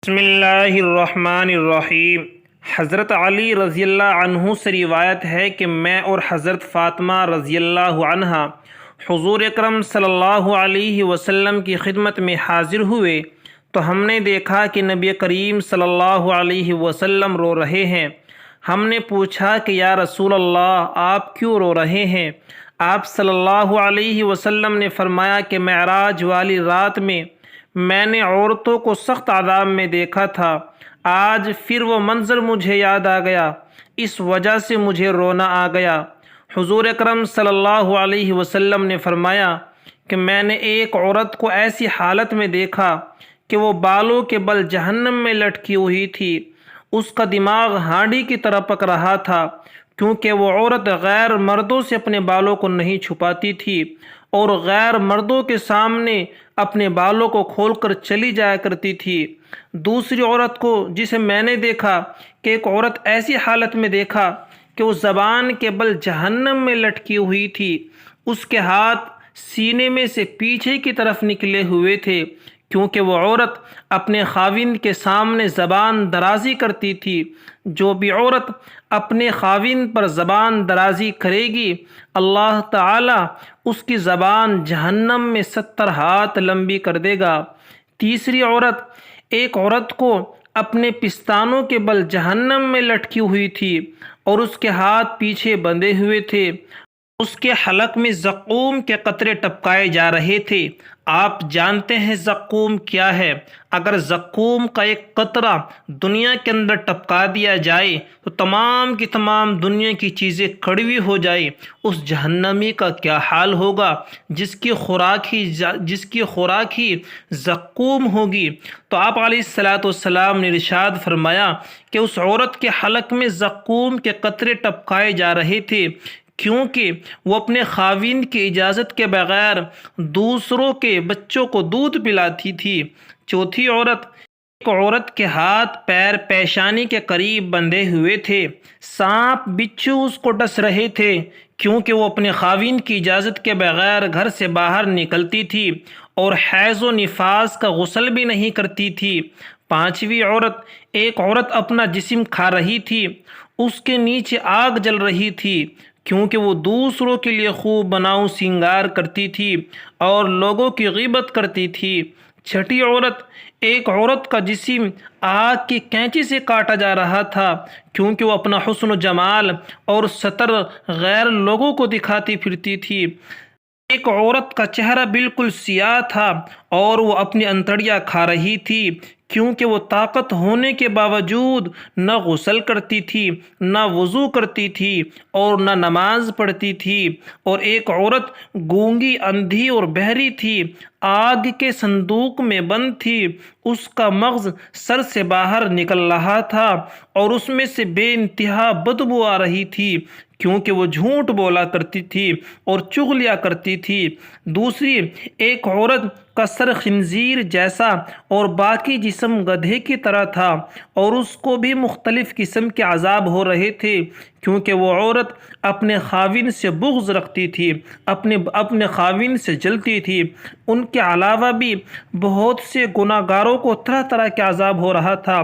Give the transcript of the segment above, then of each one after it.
بسم اللہ الرحمن الرحیم۔ حضرت علی رضی اللہ عنہ سے روایت ہے کہ میں اور حضرت فاطمہ رضی اللہ عنہا حضور اکرم صلی اللہ علیہ وسلم کی خدمت میں حاضر ہوئے تو ہم نے دیکھا کہ نبی کریم صلی اللہ علیہ وسلم رو رہے ہیں۔ ہم نے پوچھا کہ یا رسول اللہ آپ کیوں رو رہے ہیں؟ آپ صلی اللہ علیہ وسلم نے فرمایا کہ معراج والی رات میں نے عورتوں کو سخت عذاب میں دیکھا تھا، آج پھر وہ منظر مجھے یاد آ گیا، اس وجہ سے مجھے رونا آ گیا۔ حضور اکرم صلی اللہ علیہ وسلم نے فرمایا کہ میں نے ایک عورت کو ایسی حالت میں دیکھا کہ وہ بالوں کے بل جہنم میں لٹکی ہوئی تھی، اس کا دماغ ہانڈی کی طرح پک رہا تھا، کیونکہ وہ عورت غیر مردوں سے اپنے بالوں کو نہیں چھپاتی تھی اور غیر مردوں کے سامنے اپنے بالوں کو کھول کر چلی جایا کرتی تھی۔ دوسری عورت کو جسے میں نے دیکھا کہ ایک عورت ایسی حالت میں دیکھا کہ وہ زبان کے بل جہنم میں لٹکی ہوئی تھی، اس کے ہاتھ سینے میں سے پیچھے کی طرف نکلے ہوئے تھے، کیونکہ وہ عورت اپنے خاوند کے سامنے زبان درازی کرتی تھی۔ جو بھی عورت اپنے خاوند پر زبان درازی کرے گی، اللہ تعالی اس کی زبان جہنم میں 70 ہاتھ لمبی کر دے گا۔ تیسری عورت، ایک عورت کو اپنے پستانوں کے بل جہنم میں لٹکی ہوئی تھی اور اس کے ہاتھ پیچھے بندھے ہوئے تھے، اس کے حلق میں زقوم کے قطرے ٹپکائے جا رہے تھے۔ آپ جانتے ہیں زقوم کیا ہے؟ اگر زقوم کا ایک قطرہ دنیا کے اندر ٹپکا دیا جائے تو تمام کی تمام دنیا کی چیزیں کڑوی ہو جائے، اس جہنمی کا کیا حال ہوگا جس کی خوراک ہی زقوم ہوگی۔ تو آپ علیہ السلام نے ارشاد فرمایا کہ اس عورت کے حلق میں زقوم کے قطرے ٹپکائے جا رہے تھے، کیونکہ وہ اپنے خاوند کی اجازت کے بغیر دوسروں کے بچوں کو دودھ پلاتی تھی۔ چوتھی عورت، ایک عورت کے ہاتھ پیر پیشانی کے قریب بندھے ہوئے تھے، سانپ بچھو اس کو ڈس رہے تھے، کیونکہ وہ اپنے خاوند کی اجازت کے بغیر گھر سے باہر نکلتی تھی اور حیض و نفاس کا غسل بھی نہیں کرتی تھی۔ پانچویں عورت، ایک عورت اپنا جسم کھا رہی تھی، اس کے نیچے آگ جل رہی تھی، کیونکہ وہ دوسروں کے لیے خوب بناؤ سنگار کرتی تھی اور لوگوں کی غیبت کرتی تھی۔ چھٹی عورت، ایک عورت کا جسم آگ کی کینچی سے کاٹا جا رہا تھا، کیونکہ وہ اپنا حسن و جمال اور ستر غیر لوگوں کو دکھاتی پھرتی تھی۔ ایک عورت کا چہرہ بالکل سیاہ تھا اور وہ اپنی انتڑیاں کھا رہی تھی، کیونکہ وہ طاقت ہونے کے باوجود نہ غسل کرتی تھی، نہ وضو کرتی تھی اور نہ نماز پڑھتی تھی۔ اور ایک عورت گونگی، اندھی اور بہری تھی، آگ کے صندوق میں بند تھی، اس کا مغز سر سے باہر نکل رہا تھا اور اس میں سے بے انتہا بدبو آ رہی تھی، کیونکہ وہ جھوٹ بولا کرتی تھی اور چغلیاں کرتی تھی۔ دوسری، ایک عورت کا سر خنزیر جیسا اور باقی جسم گدھے کی طرح تھا اور اس کو بھی مختلف قسم کے عذاب ہو رہے تھے، کیونکہ وہ عورت اپنے خاوند سے بغض رکھتی تھی، اپنے خاوند سے جلتی تھی۔ ان کے علاوہ بھی بہت سے گناہ گاروں کو طرح طرح کے عذاب ہو رہا تھا۔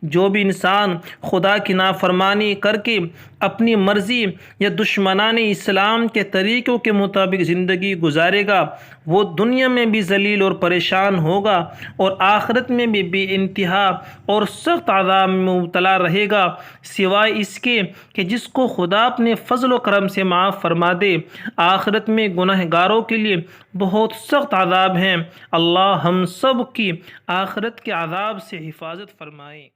جو بھی انسان خدا کی نافرمانی کر کے اپنی مرضی یا دشمنان اسلام کے طریقوں کے مطابق زندگی گزارے گا، وہ دنیا میں بھی ذلیل اور پریشان ہوگا اور آخرت میں بھی بے انتہا اور سخت عذاب میں مبتلا رہے گا، سوائے اس کے کہ جس کو خدا اپنے فضل و کرم سے معاف فرما دے۔ آخرت میں گناہ گاروں کے لیے بہت سخت عذاب ہیں۔ اللہ ہم سب کی آخرت کے عذاب سے حفاظت فرمائے۔